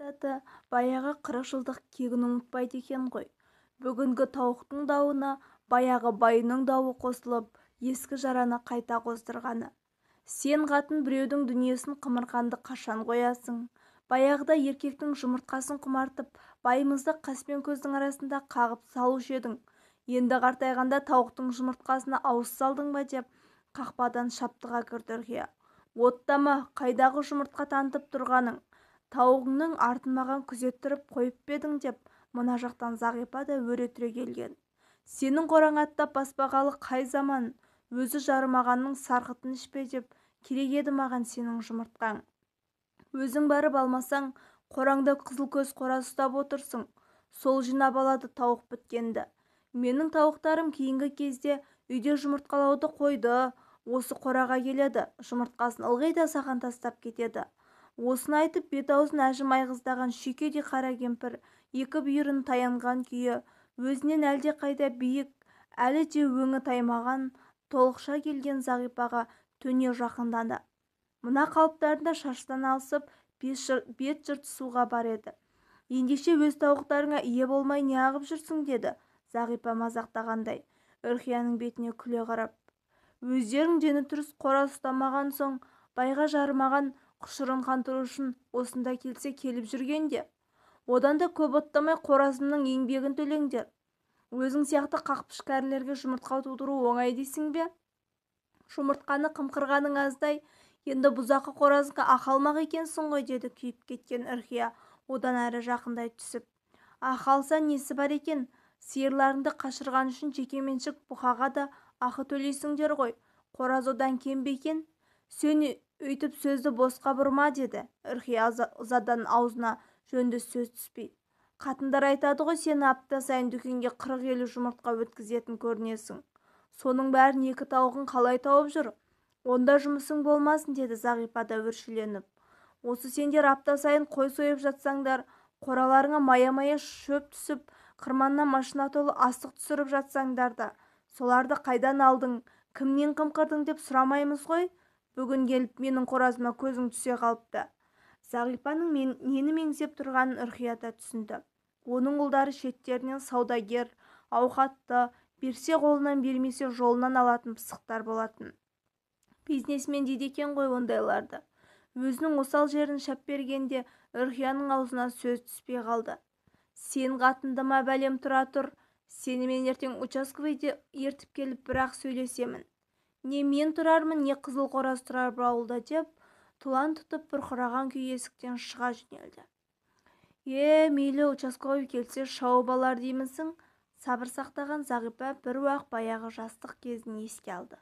айтады, баяғы 40 жылдық кегін ұмытпайды екен ғой. Бүгінгі тауықтың дауына баяғы байының дауы қосылып, ескі жараны қайта қоздырғаны. Сен қатын біреудің дүниесін қымырқанды қашан қоясың? Баяғыда еркектің жұмыртқасын құмартып, байымызды қас пен көздің арасында қағып салушы едің. Енді қартайғанда тауықтың жұмыртқасына ауыз салдың ба деп қақпадан шаптыға кірді Үрхия. Оттама, қайдағы жұмыртқа тантып тұрғаның? Тауығыңның артын маған күзеттіріп қойып па едің деп мына жақтан Зағипа да өре түрегелген. Сенің қораң аттап баспағалы қай заман? Өзі жарымағанның сарқытын ішпе деп керек еді маған сенің жұмыртқаң. Өзің барып алмасаң, қораңда қызыл көз қораз ұстап отырсың. Сол жинап алады тауық біткенді. Менің тауықтарым кейінгі кезде үйде жұмыртқалауды қойды. Осы қораға келеді, жұмыртқасын ылғи да саған тастап кетеді. Осыны айтып бет-аузын әжім айғыздаған шүйкедей қара кемпір екі бүйірін таянған күйі, өзінен әлде қайда биік, әлі де өңі таймаған, толықша келген Зағипаға төне жақындады. Мына қалыптарында шаштан алысып бет жыртысуға бар еді. Ендеше өз тауықтарыңа ие болмай не ағып жүрсің деді Зағипа мазақтағандай, Үрхияның бетіне күле қарап. Өздерің дені дұрыс қора ұстамаған соң, байға жарымаған құшырын қандыру үшін осында келсе келіп жүргенде. Одан да көп оттамай қоразымның еңбегін төлеңдер. Өзің сияқты қақпыш кәрілерге жұмыртқа тудыру оңай дейсің бе? Жұмыртқаны қымқырғаның аздай, енді бұзақы қоразыңа ақы алмақ екенсің ғой, деді күйіп кеткен Үрхия одан әрі жақындай түсіп. Ақы алса несі бар екен? Сиырларыңды қашырған үшін жекеменшік бұқаға да ақы төлейсіңдер ғой. Қораз одан кем бе екен? Сен өйтіп сөзді босқа бұрма, деді Үрхия ызадан аузына жөнді сөз түспей. Қатындар айтады ғой, сені апта сайын дүкенге 40-50 жұмыртқа өткізетін көрінесің. Соның бәрін екі тауығын қалай тауып жүр? Онда жұмысың болмасын, деді Зағипа да өршеленіп. Осы сендер апта сайын қой сойып жатсаңдар, қораларыңа мая-мая шөп түсіп, қырманнан машина толы астық түсіріп жатсаңдар да, соларды қайдан алдың, кімнен қымқырдың деп сұрамаймыз ғой. Бүгін келіп менің қоразыма көзің түсе қалыпты. Зағипаның нені меңзеп тұрғанын Үрхия да түсінді. Оның ұлдары шеттерінен саудагер, ауқатты, берсе қолынан бермесе жолынан алатын пысықтар болатын. Бизнесмен дейді екен ғой ондайларды. Өзінің осал жерін шап бергенде Үрхияның аузына сөз түспей қалды. Сен қатынды ма бәлем, тұра тұр. Сені мен ертең участковыйде ертіп келіп бірақ сөйлесемін. Не мен тұрармын, не қызыл қораз тұрар бұл ауылда деп, тұлан тұтып бұрқыраған күй есіктен шыға жөнелді. Мейлі, участковый келсе шауып алар деймісің? Сабыр сақтаған Зағипа бір уақ баяғы жастық кезін еске алды.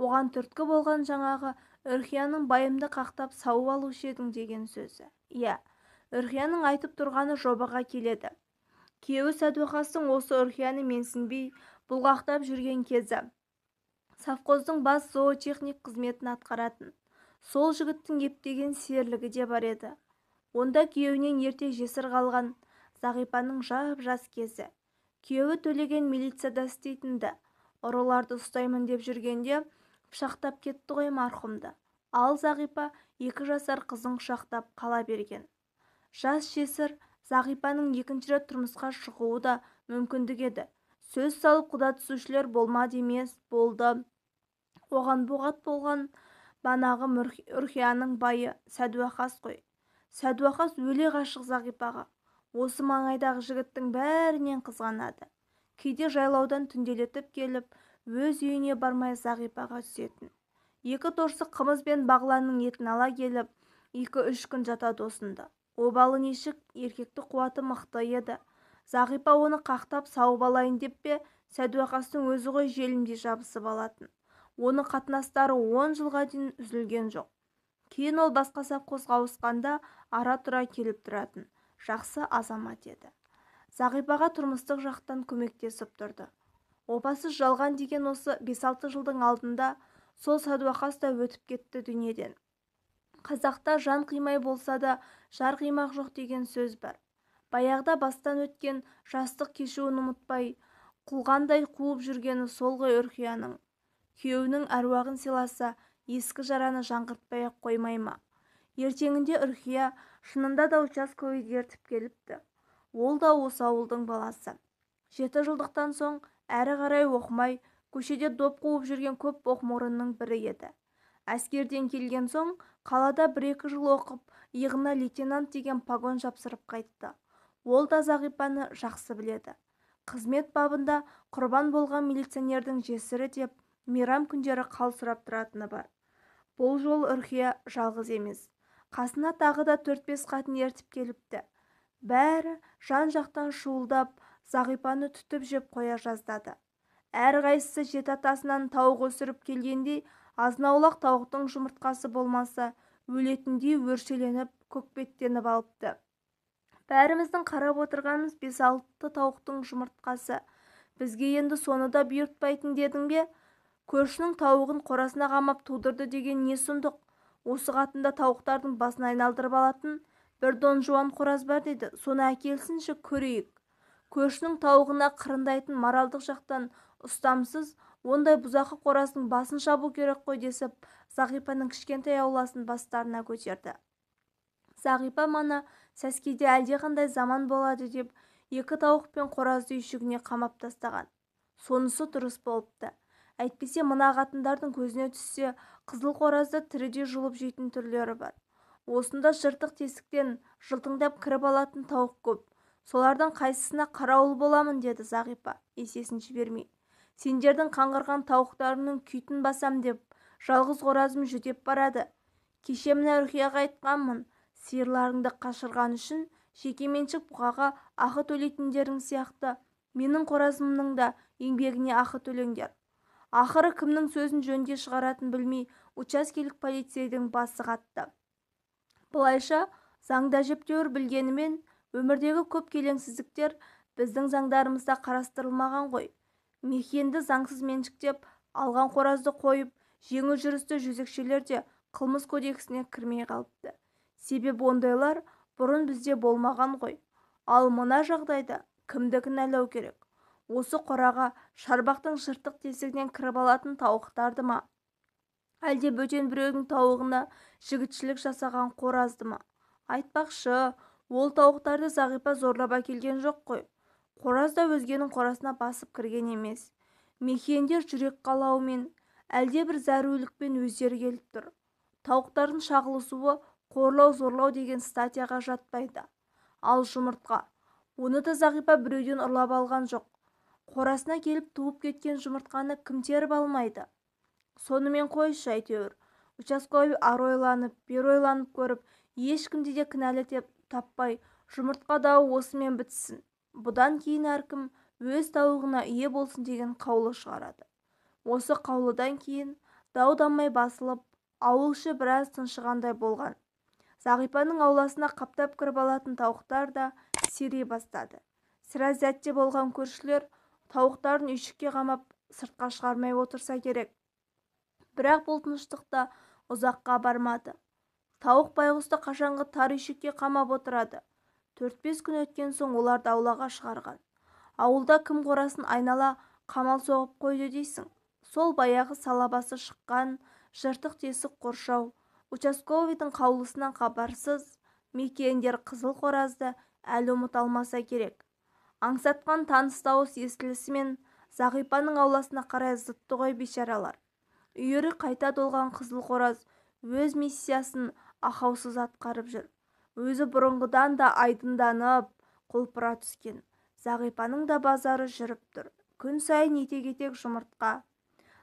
Оған түрткі болған жаңағы Үрхияның байымды қақтап сауып алушы едің деген сөзі. Үрхияның айтып тұрғаны жобаға келеді. Күйеуі Сәдуақастың осы Үрхияны менсінбей бұлғақтап жүрген кезі. Совхоздың бас зоотехник қызметін атқаратын. Сол жігіттің ептеген серлігі де бар еді. Онда күйеуінен ерте жесір қалған Зағипаның жап-жас кезі. Күйеуі төлеген милицияда істейтінді. Ұрыларды ұстаймын деп жүргенде пышақтап кетті ғой марқұмды. Ал Зағипа 2 жасар қызын құшақтап қала берген. Жас жесір Зағипаның екінші рет тұрмысқа шығуы да мүмкіндік еді. Сөз салып құда түсушілер болмады емес, болды. Оған боғат болған банағы Үрхияның байы Сәдуақас қой. Сәдуақас өле ғашық Зағипаға. Осы маңайдағы жігіттің бәрінен қызғанады. Кейде жайлаудан түнделетіп келіп, өз үйіне бармай Зағипаға түсетін. 2 торсы қымыз бен бағланның етін ала келіп, 2-3 күн жатады осында. Обалы нешік, еркекті қуаты мықты еді. Зағипа оны қақтап сауып алайын деп пе, Сәдуақастың өзі ғой желімдей жабысып алатын. Оны қатынастары 10 жылға дейін үзілген жоқ. Кейін ол басқа совхозға ауысқанда ара-тұра келіп тұратын. Жақсы азамат еді. Зағипаға тұрмыстық жақтан көмектесіп тұрды. Опасыз жалған деген осы 5-6 жылдың алдында сол Сәдуақас та өтіп кетті дүниеден. Қазақта жан қимай болса да жар қимақ жоқ деген сөз бар. Баяғыда бастан өткен жастық кешуін ұмытпай, құлғандай қуып жүргені сол ғой Үрхияның. Күйеуінің әруағын сыйласа, ескі жараны жаңғыртпай-ақ қоймай ма? ертеңінде Үрхия шынында да участковыйды ертіп келіпті. Ол да осы ауылдың баласы. 7 жылдықтан соң әрі қарай оқымай көшеде доп қуып жүрген көп боқмұрынның бірі еді. Әскерден келген соң қалада 1-2 жыл оқып, иығына лейтенант деген погон жапсырып қайтты. Ол да Зағипаны жақсы біледі. Қызмет бабында құрбан болған милиционердің жесірі деп мейрам күндері қал сұрап тұратыны бар. Бұл жол Үрхия жалғыз емес. Қасына тағы да 4-5 қатын ертіп келіпті. Бәрі жан-жақтан шуылдап, Зағипаны түтіп жеп қоя жаздады. Әрқайсысы 7 атасынан тауық өсіріп келгендей, азнаулақ тауықтың жұмыртқасы болмаса, өлетіндей өршеленіп, көкбеттеніп алыпты. Бәріміздің қарап отырғанымыз 5-6 тауықтың жұмыртқасы. Бізге енді соны да бұйыртпайтын дедің бе? Көршінің тауығын қорасына қамап тудырды деген не сұмдық? Осы қатында тауықтардың басын айналдырып алатын бір дон жуан қораз бар дейді. Соны әкелсінші, көрейік. Көршінің тауығына қырындайтын моральдық жақтан ұстамсыз, ондай бұзақы қораздың басын шабу керек қой десіп, Зағипаның кішкентай ауласын бастарына көтерді. Зағипа мана сәскеде әлдеқандай заман болады деп 2 тауық пен қоразды үйшігіне қамап тастаған. Сонысы дұрыс болыпты. Әйтпесе мына қатындардың көзіне түссе, қызыл қоразды тіріде жұлып жейтін түрлері бар. Осында жыртық тесіктен жылтыңдап кіріп алатын тауық көп. Солардан қайсысына қарауыл боламын, деді Зағипа есесін жібермей. Сендердің қаңғырған тауықтарының күйтін басам деп, жалғыз қоразым жүдеп барады. Кеше мына Үрхияға айтқанмын, сиырларыңды қашырған үшін жекеменшік бұқаға ақы төлейтіндерің сияқты, менің қоразымның да еңбегіне ақы төлеңдер. Ақыры кімнің сөзін жөнде шығаратын білмей, учаскелік полицейдің басы қатты. Бұлайша заңда әжептәуір білгенімен, өмірдегі көп келеңсіздіктер біздің заңдарымызда қарастырылмаған ғой. Мекенді заңсыз меншіктеп алған қоразды қойып, жеңіл жүрісті жезөкшелер де қылмыс кодексіне кірмей қалыпты. Себебі ондайлар бұрын бізде болмаған ғой. Ал мына жағдайда кімді кінәлау керек? Осы қораға шарбақтың жыртық тесігінен кіріп алатын тауықтарды ма? Әлде бөтен біреудің тауығына жігітшілік жасаған қоразды ма? Айтпақшы, ол тауықтарды Зағипа зорлап әкелген жоқ қой. Қораз да өзгенің қорасына басып кірген емес. Мекендер жүрек қалауымен, әлде бір зәрулікпен өздері келіп тұр. Тауықтардың шағылысуы қорлау зорлау деген статьяға жатпайды. Ал жұмыртқа, оны да Зағипа біреуден ұрлап алған жоқ. Қорасына келіп туып кеткен жұмыртқаны кім теріп алмайды? Сонымен қойшы әйтеуір. Участковый ары ойланып, бері ойланып көріп, ешкімді де кінәлі деп таппай, жұмыртқа дауы осымен бітсін. Бұдан кейін әркім өз тауығына ие болсын деген қаулы шығарады. Осы қаулыдан кейін дау-дамай басылып, ауыл іші біраз тыншығандай болған. Зағипаның ауласына қаптап кіріп алатын тауықтар да сирей бастады. Сірә зәтте болған көршілер тауықтарын үйшікке қамап сыртқа шығармай отырса керек. Бірақ бұл тыныштықта ұзаққа бармады. Тауық байғұсты қашанғы тар үйшікке қамап отырады. 4-5 күн өткен соң оларды аулаға шығарған. Ауылда кім қорасын айнала қамал соғып қойды дейсің? Сол баяғы салабасы шыққан жыртық тесік қоршау. Участковыйдың қаулысынан хабарсыз мекендер қызыл қоразды әлі ұмыта алмаса керек. Аңсатқан таныс дауыс естілісімен Зағипаның ауласына қарай зытты ғой бейшаралар. Үйірі қайта толған қызыл қораз өз миссиясын ақаусыз атқарып жүр. Өзі бұрынғыдан да айдынданып, құлпыра түскен. Зағипаның да базары жүріп тұр. Күн сайын етек-етек жұмыртқа.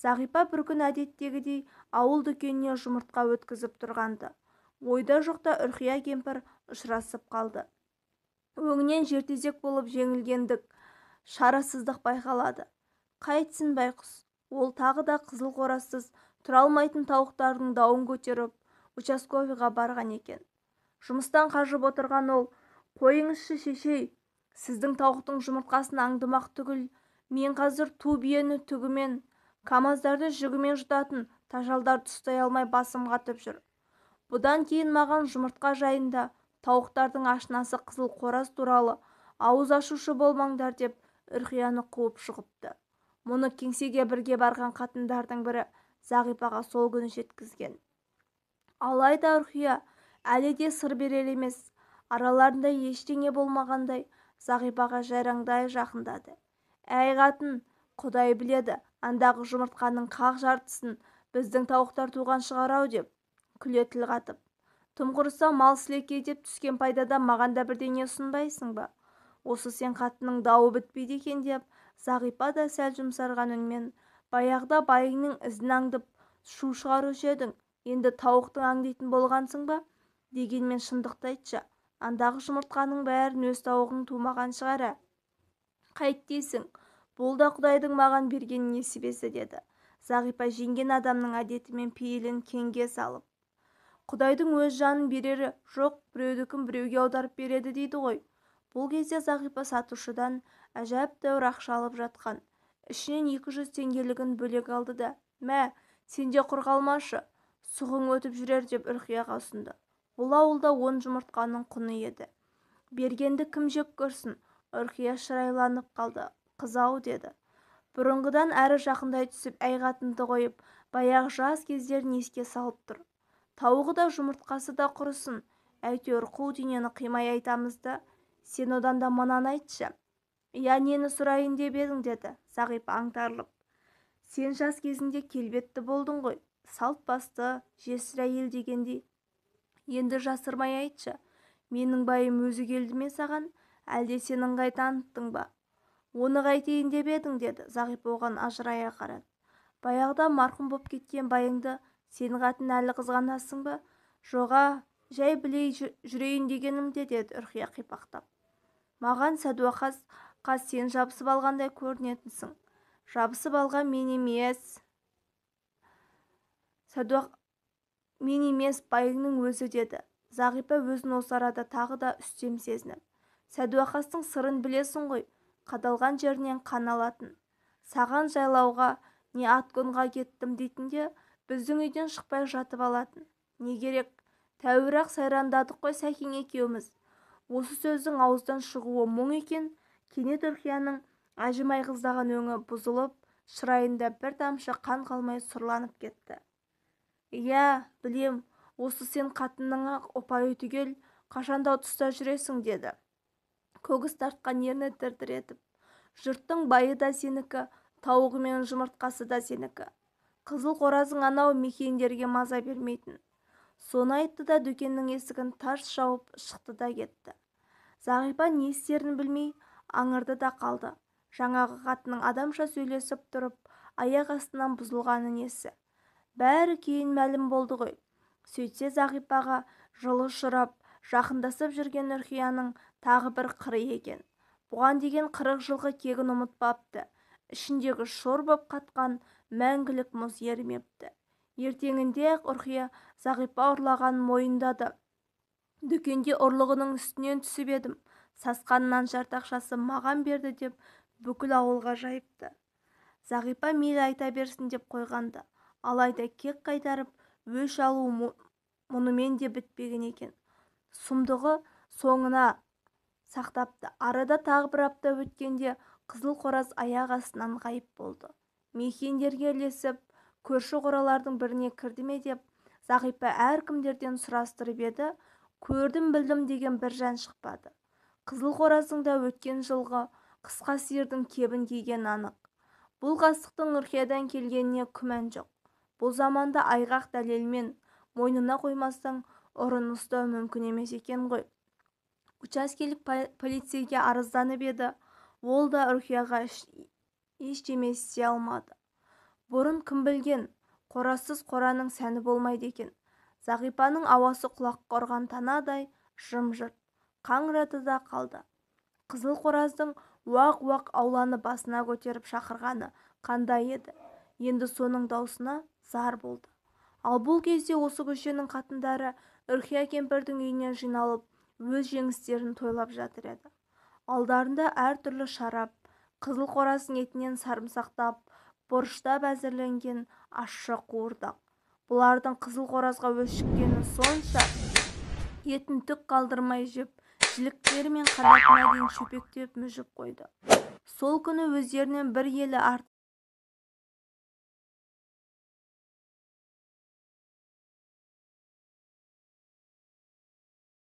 Зағипа бір күн әдеттегідей ауыл дүкеніне жұмыртқа өткізіп тұрғанды. Ойда жоқта Үрхия кемпір ұшырасып қалды. Өңінен жертезек болып жеңілгендік, шарасыздық байқалады. Қайтсын байқұс, ол тағы да қызыл қоразсыз тұра алмайтын тауықтардың дауын көтеріп, участковыйға барған екен. Жұмыстан қажып отырған ол, қойыңызшы шешей, сіздің тауықтың жұмыртқасын аңдымақ түгіл, мен қазір ту биені түгімен, камаздарды жүгімен жұтатын тажалдарды ұстай алмай басым қатып жүр. Бұдан кейін маған жұмыртқа жайында, тауықтардың ашынасы қызыл қораз туралы ауыз ашушы болмаңдар деп Үрхияны қуып шығыпты. Мұны кеңсеге бірге барған қатындардың бірі Зағипаға сол күні жеткізген. Алайда Үрхия әлі де сыр берер емес. Араларында ештеңе болмағандай Зағипаға жайраңдай жақындады. Әй қатын, Құдай біледі, андағы жұмыртқаның қақ жартысын біздің тауықтар туған шығар-ау деп күле тіл қатып. Тым құрыса мал сілекей деп түскен пайдада маған да бірдеңе ұсынбайсың ба? Осы сен қатынның дауы бітпейді екен деп, Зағипа да сәл жұмсарған үнмен, баяғыда байыңның ізін аңдып шу шығарушы едің, енді тауықтың аңдитын болғансың ба? Дегенмен шындықты айтшы, андағы жұмыртқаның бәрін өз тауығың тумаған шығар. Қайт дейсің, бұл да Құдайдың маған берген несібесі деді. Зағипа жеңген адамның әдеті мен пейілін кеңге салып. Құдайдың өз жанын берері жоқ, біреудікін біреуге аударып береді дейді ғой. Бұл кезде Зағипа сатушыдан әжептәуір ақша алып жатқан. Ішінен 200 теңгелігін бөлек алды да, мә, сенде құр қалмашы, сұғың өтіп жүрер деп Үрқияға ұсынды. Бұл ауылда 10 жұмыртқаның құны еді. Бергенді кім жек көрсін? Үрқия шырайланып қалды. Қыз-ау деді. Бұрынғыдан әрі жақындай түсіп, әй қатынды қойып, баяғы жас кездерін еске салып тұр. Тауығы да жұмыртқасы да құрысын, әйтеуір қу дүниені қимай айтамыз да, сен одан да мынаны айтшы. Я нені сұрайын деп едің деді Зағипа аңтарылып. Сен жас кезінде келбетті болдың ғой, салт басты, жесір әйел дегендей. Енді жасырмай айтшы, менің байым өзі келді ме саған, әлде сен ыңғай таныттың ба? Оны қайтейін деп едің деді. Зағипа оған ажырая қарады. Баяғыда марқұм боп кеткен байыңды сен қатын әлі қызғанасың ба? Жоға, жай білей жүрейін дегенімде деді Үрқия қипақтап. Маған Сәдуақас сен жабысып алғандай көрінетінсің. Жабысып алған мен емес. Мен емес, байыңның өзі деді. Зағипа өзін осы арада тағы да үстем сезініп. Сәдуақастың сырын білесің ғой, қадалған жерінен қан алатын. Саған жайлауға не атқонға кеттім дейтінде, біздің үйден шықпай жатып алатын. Не керек? Тәуір-ақ сайрандадық қой Сәкең екеуміз. Осы сөздің ауыздан шығуы мұң екен. Кенет Үрқияның ажымай қыздаған өңі бұзылып, шырайында бір тамшы қан қалмай сұрланып кетті. Иә, білем, осы сен қатынның ұпайы түгел, қашанда тұста жүресің деді. Көгіс тартқан ерні дір-дір етіп. Жұрттың байы да сенікі, тауығы мен жұмыртқасы да сенікі. Қызыл қоразың анау мекендерге маза бермейтін. Соны айтты да дүкеннің есігін тарс жауып шықты да кетті. Зағипа не істерін білмей аңырды да қалды. Жаңағы қатынның адамша сөйлесіп тұрып, аяқ астынан бұзылғаны несі? Бәрі кейін мәлім болды ғой. Сөйтсе Зағипаға жылы ұшырап, жақындасып жүрген Үрқияның тағы бір қыры екен. Бұған деген 40 жылғы кегін ұмытпапты. Ішіндегі шор боп қатқан мәңгілік мұз ерімепті. Ертеңінде Үрқия Зағипа ұрлағанын мойындады. Дүкенде ұрлығының үстінен түсіп едім. Сасқанынан жартақшасы маған берді деп бүкіл ауылға жайыпты. Зағипа мейлі айта берсін деп қойғанды. Алайда кек қайтарып өш алу мұнымен де бітпеген екен. Сұмдығы соңына сақтапты. Арада тағы бір апта өткенде Қызыл қораз аяқ астынан ғайып болды. Мекендерге ілесіп, көрші қоралардың біріне кірді ме деп Зағипа әркімдерден сұрастырып еді, көрдім білдім деген бір жан шықпады. Қызыл қораздың да өткен жылғы қысқа сиырдың кебін киген анық. Бұл қастықтың Үрқиядан келгеніне күмән жоқ. Бұл заманда айғақ дәлелмен мойнына қоймастан ұрын ұстау мүмкін емес екен ғой. Учаскелік полицейге арызданып еді, ол да Үрқияға ештеме істей алмады. Бұрын кім білген, қорасыз қораның сәні болмайды екен. Зағипаның ауасы құлаққа ұрған танадай жым-жырт қаңырады да қалды. Қызыл қораздың уақ-уақ ауланы басына көтеріп шақырғаны қандай еді? Енді соның даусына зар болды. Ал бұл кезде осы көшенің қатындары Үрқия кемпірдің үйіне жиналып, өз жеңістерін тойлап жатыр еді. Алдарында әртүрлі шарап, қызыл қораздың етінен сарымсақтап, бұрыштап әзірленген ащы қуырдақ. Бұлардың қызыл қоразға өшіккені сонша, етін түк қалдырмай жеп, жіліктері мен қанатына дейін шөпектеп мүжіп қойды. Сол күні өздерінен бір елі артық